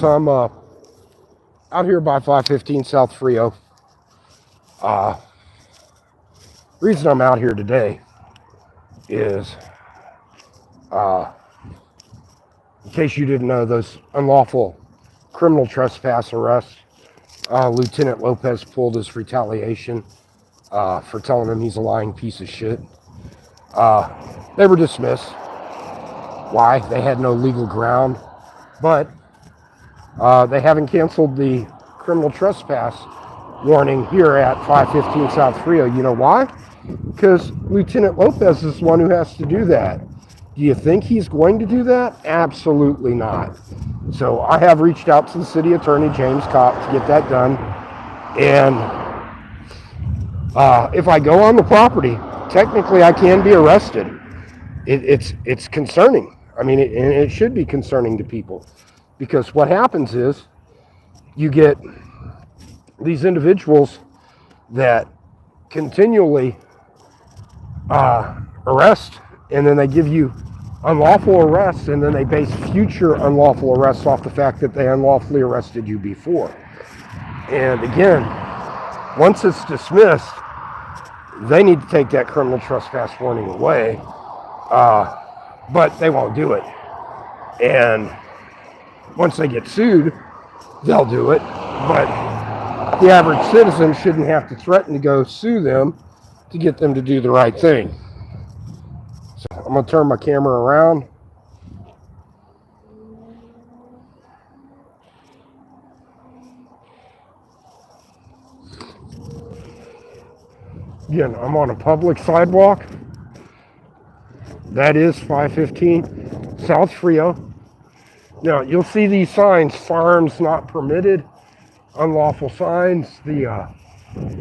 So I'm out here by 515 South Frio. Reason I'm out here today is, in case you didn't know, those unlawful criminal trespass arrests, Lieutenant Lopez pulled his retaliation for telling him he's a lying piece of shit. They were dismissed. Why? They had no legal ground, but they haven't canceled the criminal trespass warning here at 515 South Frio. You know why? Because Lieutenant Lopez is the one who has to do that. Do you think he's going to do that? Absolutely not. So I have reached out to the city attorney, James Kopp, to get that done. And if I go on the property, technically I can be arrested. It's concerning. I mean, it should be concerning to people, because what happens is you get these individuals that continually arrest, and then they give you unlawful arrests, and then they base future unlawful arrests off the fact that they unlawfully arrested you before. And again, once it's dismissed, they need to take that criminal trespass warning away, but they won't do it. And once they get sued, they'll do it, but the average citizen shouldn't have to threaten to go sue them to get them to do the right thing. So I'm going to turn my camera around. Again, I'm on a public sidewalk. That is 515 South Frio. Now, you'll see these signs: firearms not permitted, unlawful signs. The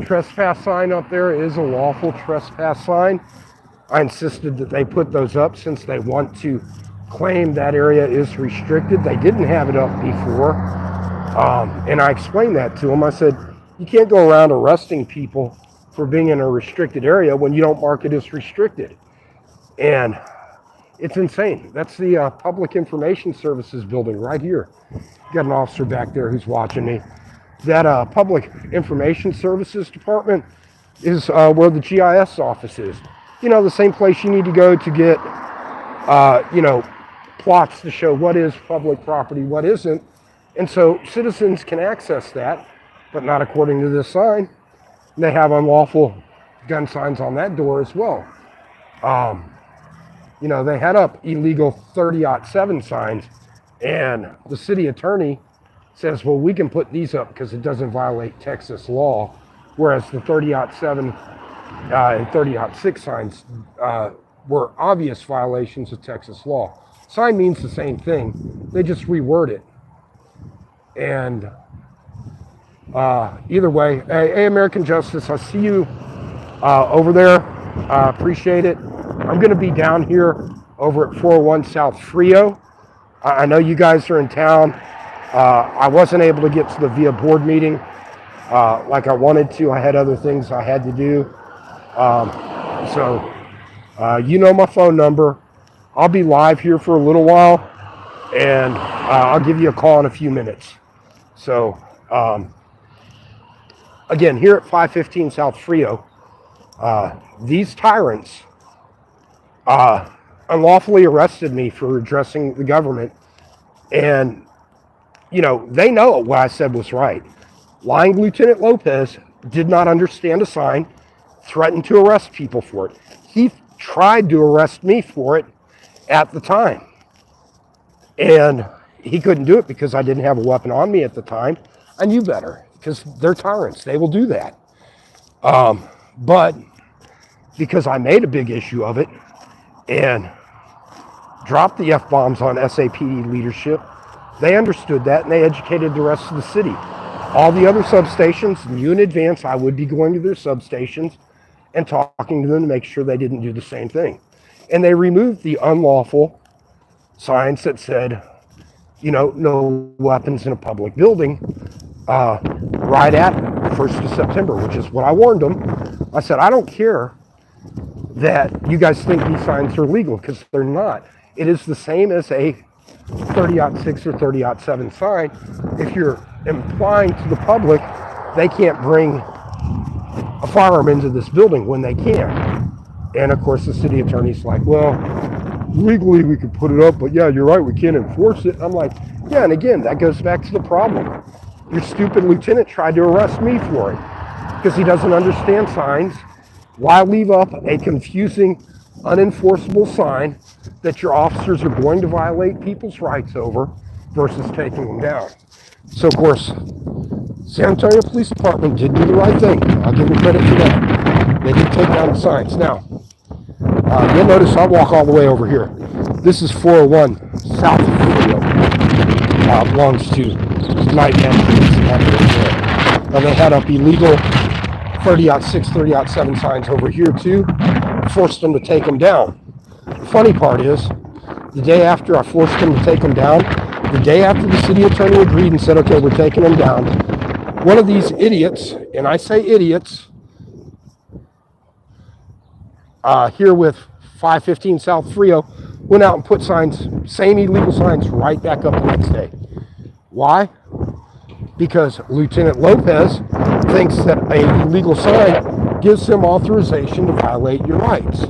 trespass sign up there is a lawful trespass sign. I insisted that they put those up since they want to claim that area is restricted. They didn't have it up before. And I explained that to them. I said, you can't go around arresting people for being in a restricted area when you don't mark it as restricted. And it's insane. That's the Public Information Services building right here. Got an officer back there who's watching me. That Public Information Services Department is where the GIS office is. You know, the same place you need to go to get, plots to show what is public property, what isn't. And so citizens can access that, but not according to this sign. And they have unlawful gun signs on that door as well. They had up illegal 30-07 signs, and the city attorney says, well, we can put these up because it doesn't violate Texas law, whereas the 30-07 and 30-06 signs were obvious violations of Texas law. Sign means the same thing. They just reword it. And either way, hey, American Justice, I see you over there. Appreciate it. I'm going to be down here over at 401 South Frio. I know you guys are in town. I wasn't able to get to the VIA board meeting like I wanted to. I had other things I had to do. You know my phone number. I'll be live here for a little while, and I'll give you a call in a few minutes. So, again, here at 515 South Frio, these tyrants unlawfully arrested me for addressing the government, and they know what I said was right. Lying Lieutenant Lopez did not understand a sign, threatened to arrest people for it. He tried to arrest me for it at the time, and he couldn't do it because I didn't have a weapon on me at the time. I knew better, because they're tyrants. They will do that. But because I made a big issue of it and dropped the F-bombs on SAPD leadership, they understood that, and they educated the rest of the city. All the other substations knew in advance I would be going to their substations and talking to them to make sure they didn't do the same thing. And they removed the unlawful signs that said, no weapons in a public building, right at 1st of September, which is what I warned them. I said, I don't care that you guys think these signs are legal, because they're not. It is the same as a 30-6 or 30-7 sign, if you're implying to the public they can't bring a firearm into this building when they can. And of course, the city attorney's like, well, legally we could put it up, but yeah, you're right, we can't enforce it. I'm like, yeah, and again, that goes back to the problem. Your stupid lieutenant tried to arrest me for it because he doesn't understand signs. Why leave up a confusing, unenforceable sign that your officers are going to violate people's rights over versus taking them down? So, of course, San Antonio Police Department did do the right thing. I'll give them credit for that. They did take down the signs. Now, you'll notice I walk all the way over here. This is 401 south of Frio. Belongs to Night Management. And they had up illegal 30-6, 30-7 signs over here too. Forced them to take them down. The funny part is, the day after I forced them to take them down, the day after the city attorney agreed and said, okay, we're taking them down, one of these idiots, and I say idiots, here with 515 South Frio, went out and put signs, same illegal signs, right back up the next day. Why? Because Lieutenant Lopez thinks that a illegal sign gives him authorization to violate your rights.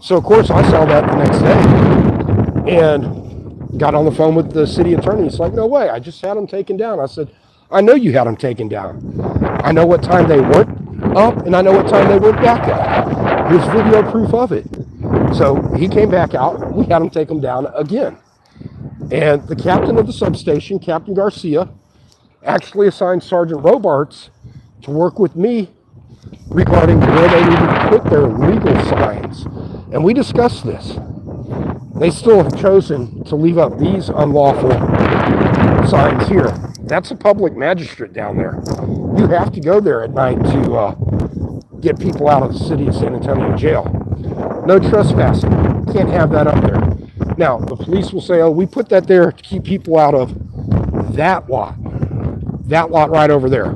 So, of course, I saw that the next day and got on the phone with the city attorney. He's like, no way, I just had them taken down. I said, I know you had them taken down. I know what time they weren't up, and I know what time they went back up. There's video proof of it. So he came back out. We had him take them down again. And the captain of the substation, Captain Garcia, actually assigned Sergeant Robarts to work with me regarding where they needed to put their legal signs. And we discussed this. They still have chosen to leave up these unlawful signs here. That's a public magistrate down there. You have to go there at night to get people out of the city of San Antonio jail. No trespassing. Can't have that up there. Now, the police will say, oh, we put that there to keep people out of that lot. That lot right over there.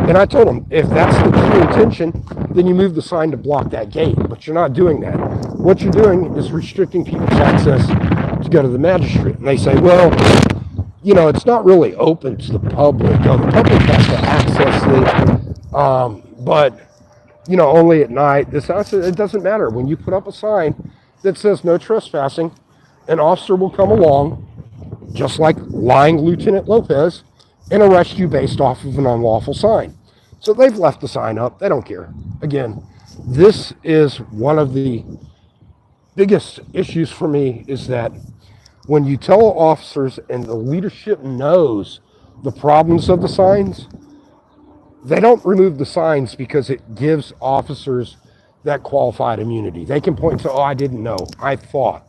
And I told them, if that's the true intention, then you move the sign to block that gate. But you're not doing that. What you're doing is restricting people's access to go to the magistrate. And they say, well, you know, it's not really open to the public. The public has to access it, but, you know, only at night. This house, it doesn't matter. When you put up a sign that says no trespassing, an officer will come along, just like lying Lieutenant Lopez, and arrest you based off of an unlawful sign. So they've left the sign up. They don't care. Again, this is one of the biggest issues for me, is that when you tell officers and the leadership knows the problems of the signs, they don't remove the signs because it gives officers that qualified immunity. They can point to, oh, I didn't know, I thought.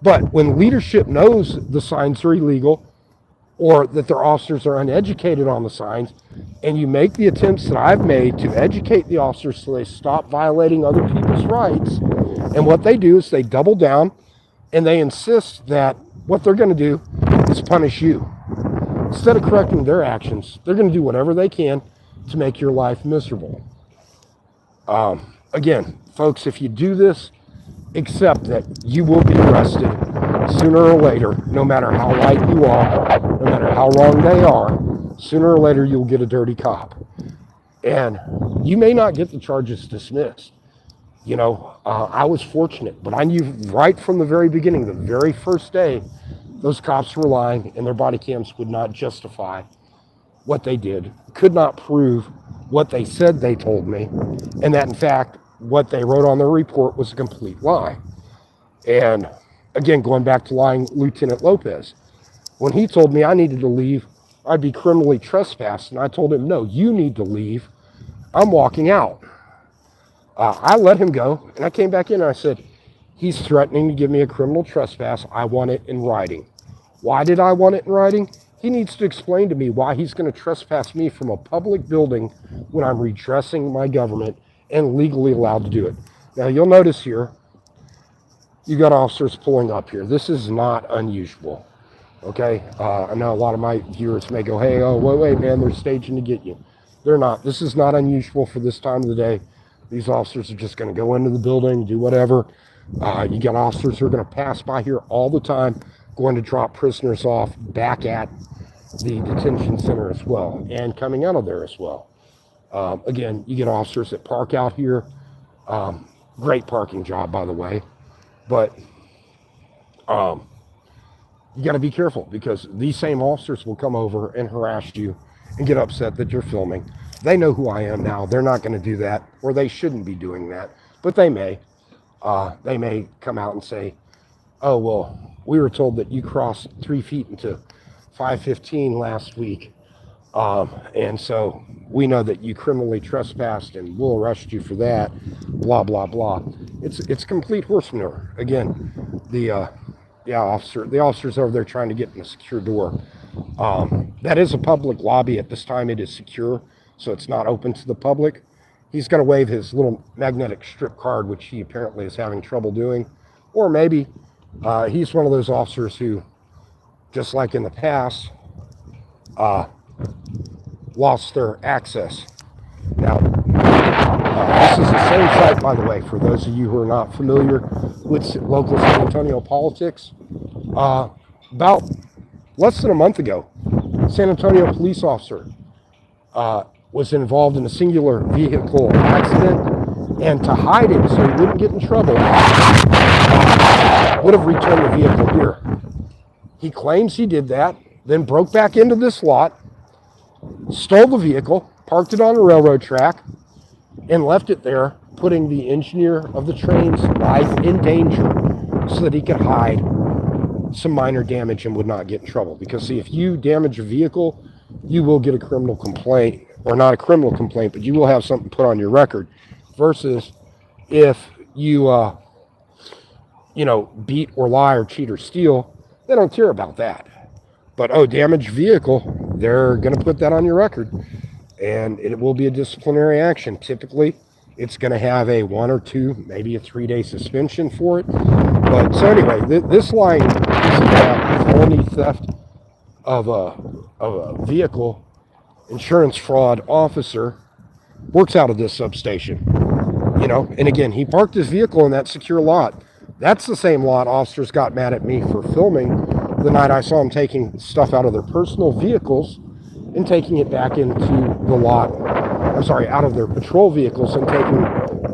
But when leadership knows the signs are illegal, or that their officers are uneducated on the signs, and you make the attempts that I've made to educate the officers so they stop violating other people's rights, and what they do is they double down and they insist that what they're going to do is punish you. Instead of correcting their actions, they're going to do whatever they can to make your life miserable. Again, folks, if you do this, accept that you will be arrested sooner or later, no matter how right you are, no matter how wrong they are. Sooner or later, you'll get a dirty cop. And you may not get the charges dismissed. You know, I was fortunate, but I knew right from the very beginning, the very first day, those cops were lying, and their body cams would not justify what they did, could not prove what they said they told me, and that, in fact, what they wrote on their report was a complete lie. And again, going back to lying Lieutenant Lopez, when he told me I needed to leave, I'd be criminally trespassed, and I told him, no, you need to leave. I'm walking out. I let him go, and I came back in and I said, he's threatening to give me a criminal trespass. I want it in writing. Why did I want it in writing? He needs to explain to me why he's going to trespass me from a public building when I'm redressing my government and legally allowed to do it. Now, you'll notice here, you got officers pulling up here. This is not unusual, okay? I know a lot of my viewers may go, hey, oh, wait, man, they're staging to get you. They're not. This is not unusual for this time of the day. These officers are just going to go into the building, do whatever. You got officers who are going to pass by here all the time. going to drop prisoners off back at the detention center as well, and coming out of there as well. Again, you get officers that park out here. Great parking job, by the way. But you got to be careful, because these same officers will come over and harass you and get upset that you're filming. They know who I am now. They're not going to do that, or they shouldn't be doing that, but they may. They may come out and say, oh, well, we were told that you crossed 3 feet into 515 last week. And so we know that you criminally trespassed and we'll arrest you for that, blah, blah, blah. It's complete horse manure. Again, the officer's over there trying to get in a secure door. That is a public lobby at this time. It is secure, so it's not open to the public. He's going to wave his little magnetic strip card, which he apparently is having trouble doing. Or maybe he's one of those officers who, just like in the past, lost their access. Now, this is the same site, by the way, for those of you who are not familiar with local San Antonio politics. About less than a month ago, San Antonio police officer was involved in a singular vehicle accident, and to hide it so he wouldn't get in trouble, would have returned the vehicle here. He claims he did that, then broke back into this lot, stole the vehicle, parked it on a railroad track, and left it there, putting the engineer of the train's life in danger so that he could hide some minor damage and would not get in trouble. Because see, if you damage a vehicle, you will get a criminal complaint, or not a criminal complaint, but you will have something put on your record, versus if you beat or lie or cheat or steal, they don't care about that. But damaged vehicle, they're going to put that on your record, and it will be a disciplinary action. Typically, it's going to have a 1 or 2, maybe a 3-day suspension for it. But so anyway, this line is about felony theft of a vehicle. Insurance fraud officer works out of this substation. And again, he parked his vehicle in that secure lot. That's the same lot officers got mad at me for filming the night I saw them taking stuff out of their personal vehicles and taking it back into the lot. I'm sorry, out of their patrol vehicles and taking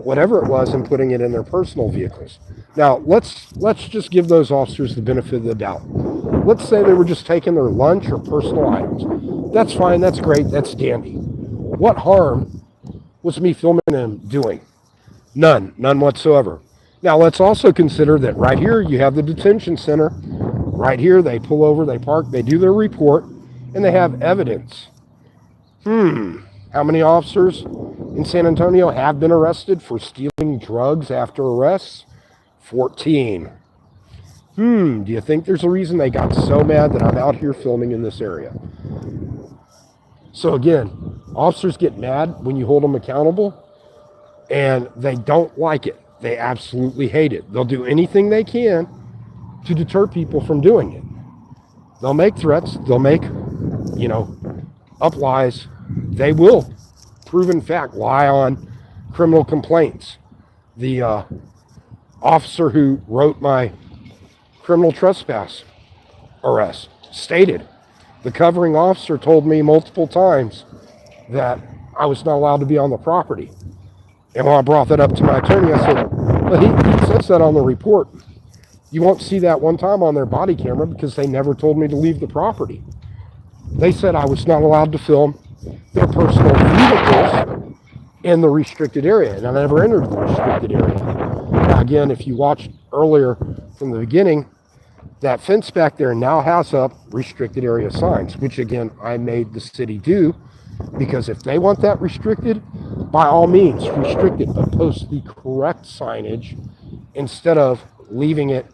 whatever it was and putting it in their personal vehicles. Now, let's just give those officers the benefit of the doubt. Let's say they were just taking their lunch or personal items. That's fine, that's great, that's dandy. What harm was me filming them doing? None whatsoever. Now, let's also consider that right here you have the detention center. Right here, they pull over, they park, they do their report, and they have evidence. How many officers in San Antonio have been arrested for stealing drugs after arrests? 14. Do you think there's a reason they got so mad that I'm out here filming in this area? So again, officers get mad when you hold them accountable, and they don't like it. They absolutely hate it. They'll do anything they can to deter people from doing it. They'll make threats. They'll make, up lies. They will, proven fact, lie on criminal complaints. The officer who wrote my criminal trespass arrest stated, the covering officer told me multiple times that I was not allowed to be on the property. And when I brought that up to my attorney, I said, well, he says that on the report. You won't see that one time on their body camera because they never told me to leave the property. They said I was not allowed to film their personal vehicles in the restricted area, and I never entered the restricted area. Now, again, if you watched earlier from the beginning, that fence back there now has up restricted area signs, which again, I made the city do, because if they want that restricted, by all means, restrict it, but post the correct signage instead of leaving it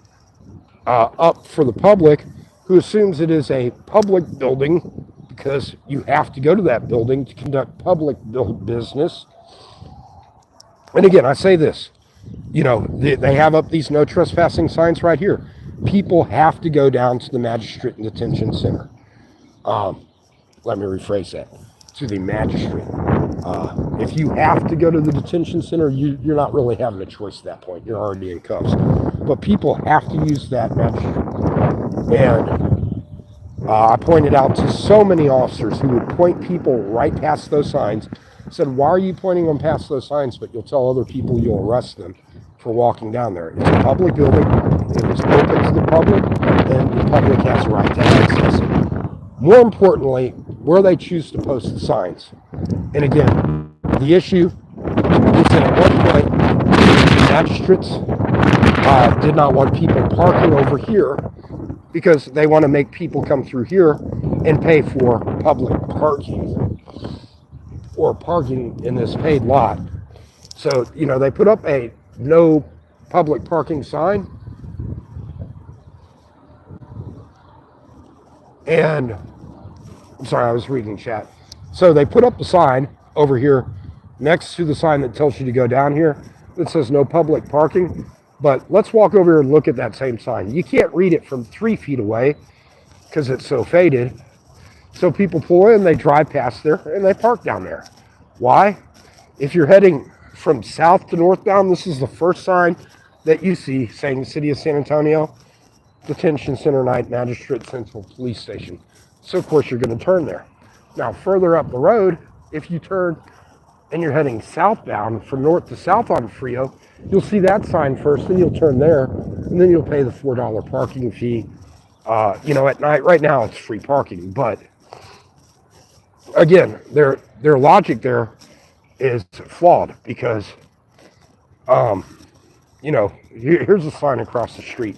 up for the public, who assumes it is a public building because you have to go to that building to conduct public business. And again, I say this, they have up these no trespassing signs right here. People have to go down to the magistrate and detention center. Let me rephrase that. To the magistrate. If you have to go to the detention center, you're not really having a choice at that point. You're already in cuffs. But people have to use that magistrate. And I pointed out to so many officers who would point people right past those signs. Said, why are you pointing them past those signs, but you'll tell other people you'll arrest them for walking down there? It's a public building. It was open to the public, and the public has a right to access it. More importantly, where they choose to post the signs. And again, the issue is that at one point, the magistrates did not want people parking over here because they want to make people come through here and pay for public parking or parking in this paid lot. So, they put up a no public parking sign, and I'm sorry, I was reading chat. So they put up the sign over here next to the sign that tells you to go down here that says no public parking. But let's walk over here and look at that same sign. You can't read it from 3 feet away because it's so faded. So people pull in, they drive past there, and they park down there. Why? If you're heading from south to northbound, this is the first sign that you see saying City of San Antonio, Detention Center Night, Magistrate Central Police Station. So, of course, you're going to turn there. Now, further up the road, if you turn and you're heading southbound from north to south on Frio, you'll see that sign first, then you'll turn there, and then you'll pay the $4 parking fee. At night, right now, it's free parking. But, again, their logic there is flawed because, here's a sign across the street.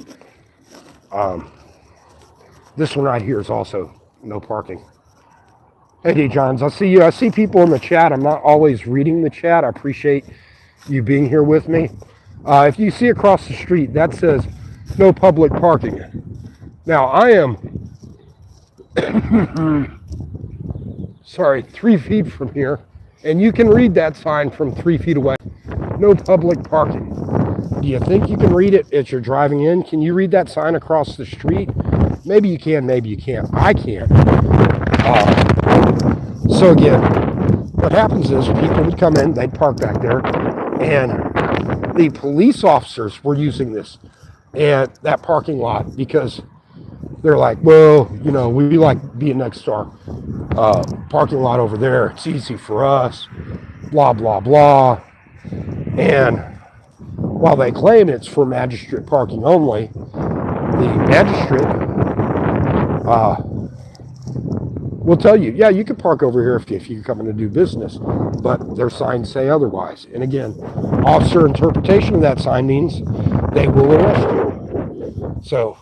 This one right here is also no parking. Hey, D. Johns, I see you. I see people in the chat. I'm not always reading the chat. I appreciate you being here with me. If you see across the street, that says no public parking. Now, I am, 3 feet from here, and you can read that sign from 3 feet away. No public parking. Do you think you can read it as you're driving in? Can you read that sign across the street? Maybe you can, maybe you can't. I can't. So again, what happens is people would come in, they'd park back there, and the police officers were using this and that parking lot because they're like, well, we like being next to our parking lot over there. It's easy for us, blah, blah, blah. And while they claim it's for magistrate parking only, the magistrate will tell you, yeah, you can park over here if you're coming to do business, but their signs say otherwise. And again, officer interpretation of that sign means they will arrest you. So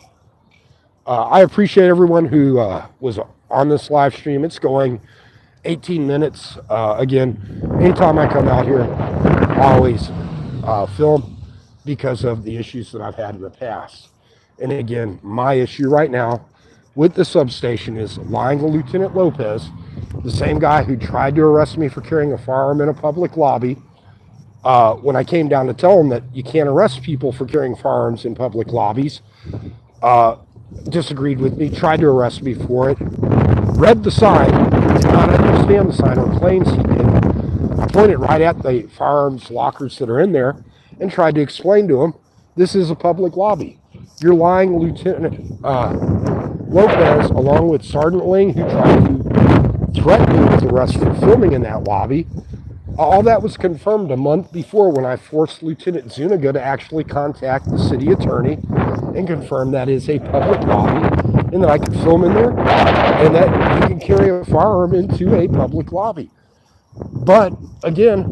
I appreciate everyone who was on this live stream. It's going 18 minutes. Again, anytime I come out here, I always film because of the issues that I've had in the past. And again, my issue right now with the substation is lying to Lieutenant Lopez, the same guy who tried to arrest me for carrying a firearm in a public lobby. When I came down to tell him that you can't arrest people for carrying firearms in public lobbies, disagreed with me, tried to arrest me for it, read the sign, did not understand the sign, or claims he did, pointed right at the firearms lockers that are in there, and tried to explain to him, this is a public lobby. You're lying, Lieutenant Lopez, along with Sergeant Ling, who tried to threaten me with arrest for filming in that lobby. All that was confirmed a month before when I forced Lieutenant Zuniga to actually contact the city attorney and confirm that is a public lobby and that I can film in there and that you can carry a firearm into a public lobby. But again,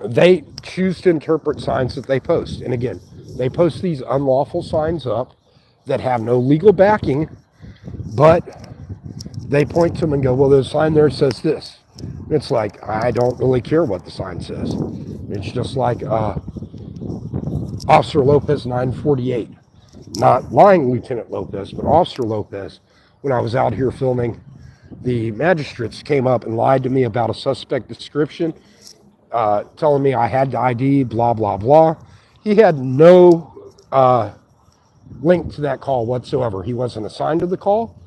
they choose to interpret signs that they post. And again, they post these unlawful signs up that have no legal backing, but they point to them and go, well, there's a sign there that says this. It's like, I don't really care what the sign says. It's just like Officer Lopez 948. Not lying Lieutenant Lopez, but Officer Lopez. When I was out here filming, the magistrates came up and lied to me about a suspect description, telling me I had the ID, blah, blah, blah. He had no link to that call whatsoever. He wasn't assigned to the call.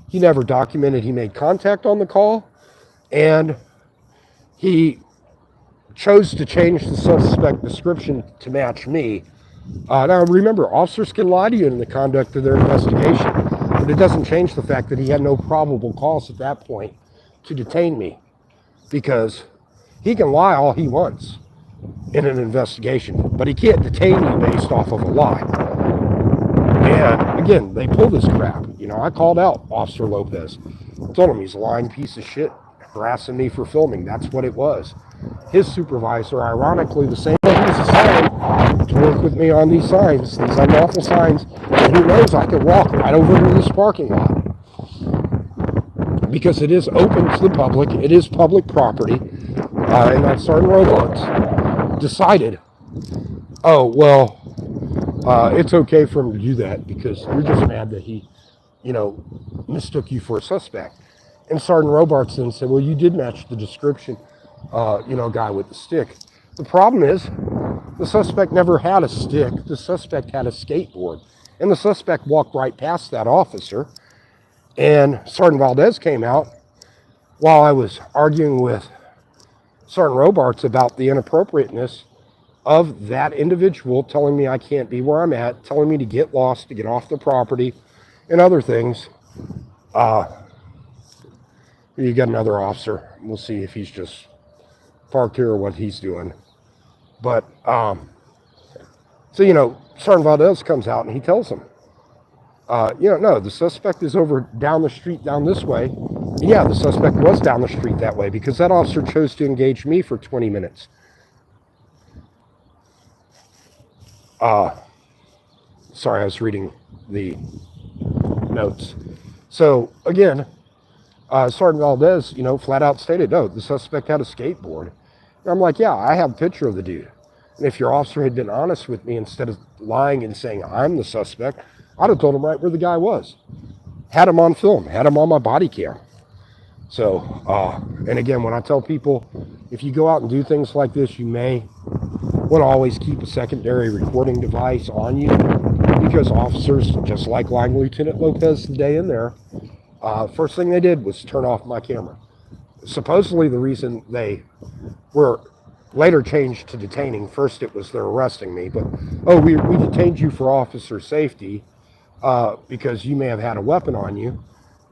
He never documented he made contact on the call. And he chose to change the suspect description to match me Now, remember, officers can lie to you in the conduct of their investigation, but it doesn't change the fact that he had no probable cause at that point to detain me, because he can lie all he wants in an investigation, but he can't detain you based off of a lie. And again, they pull this crap. You know, I called out Officer Lopez, told him he's a lying piece of shit, harassing me for filming. That's what it was. His supervisor, ironically, the same one who's assigned to work with me on these signs, these unlawful signs, and who knows, I could walk right over to this parking lot because it is open to the public. It is public property, and that Sergeant Robards decided, oh, well, it's okay for him to do that because you're just mad that he, you know, mistook you for a suspect. And Sergeant Robards then said, well, you did match the description, you know, guy with the stick. The problem is the suspect never had a stick. The suspect had a skateboard. And the suspect walked right past that officer. And Sergeant Valdez came out while I was arguing with Sergeant Robards about the inappropriateness of that individual telling me I can't be where I'm at, telling me to get lost, to get off the property, and other things. You got another officer. We'll see if he's just parked here or what he's doing. But, so, you know, Sergeant Valdez comes out and he tells him, you know, no, the suspect is over down the street, down this way. And yeah, the suspect was down the street that way because that officer chose to engage me for 20 minutes. Sorry, I was reading the notes. So, again, Sergeant Valdez, you know, flat out stated, no, the suspect had a skateboard. And I'm like, yeah, I have a picture of the dude. And if your officer had been honest with me instead of lying and saying I'm the suspect, I'd have told him right where the guy was. Had him on film, had him on my body cam. So, and again, when I tell people, if you go out and do things like this, you may want to always keep a secondary recording device on you, because officers, just like Line Lieutenant Lopez the day in there, first thing they did was turn off my camera. Supposedly the reason they were later changed to detaining, first it was they're arresting me, but, oh, we detained you for officer safety because you may have had a weapon on you.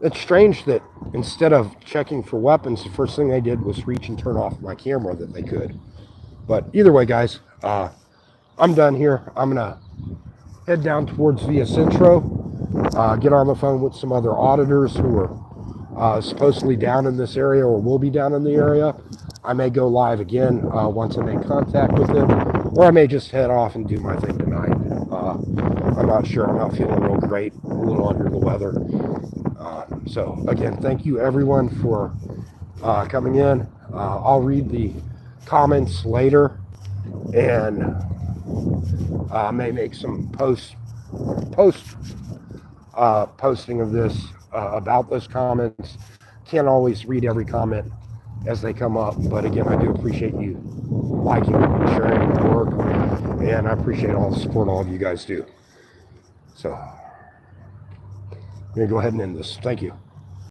It's strange that instead of checking for weapons, the first thing they did was reach and turn off my camera that they could. But either way, guys, I'm done here. I'm going to head down towards Via Centro, get on the phone with some other auditors who are supposedly down in this area or will be down in the area. I may go live again once I make contact with them, or I may just head off and do my thing tonight. I'm not sure. I'm not feeling real great, a little under the weather. So again, thank you everyone for coming in. I'll read the comments later, and I may make some posting of this about those comments. Can't always read every comment as they come up, but again, I do appreciate you liking and sharing the work, and I appreciate all the support all of you guys do. So I'm gonna go ahead and end this. Thank you.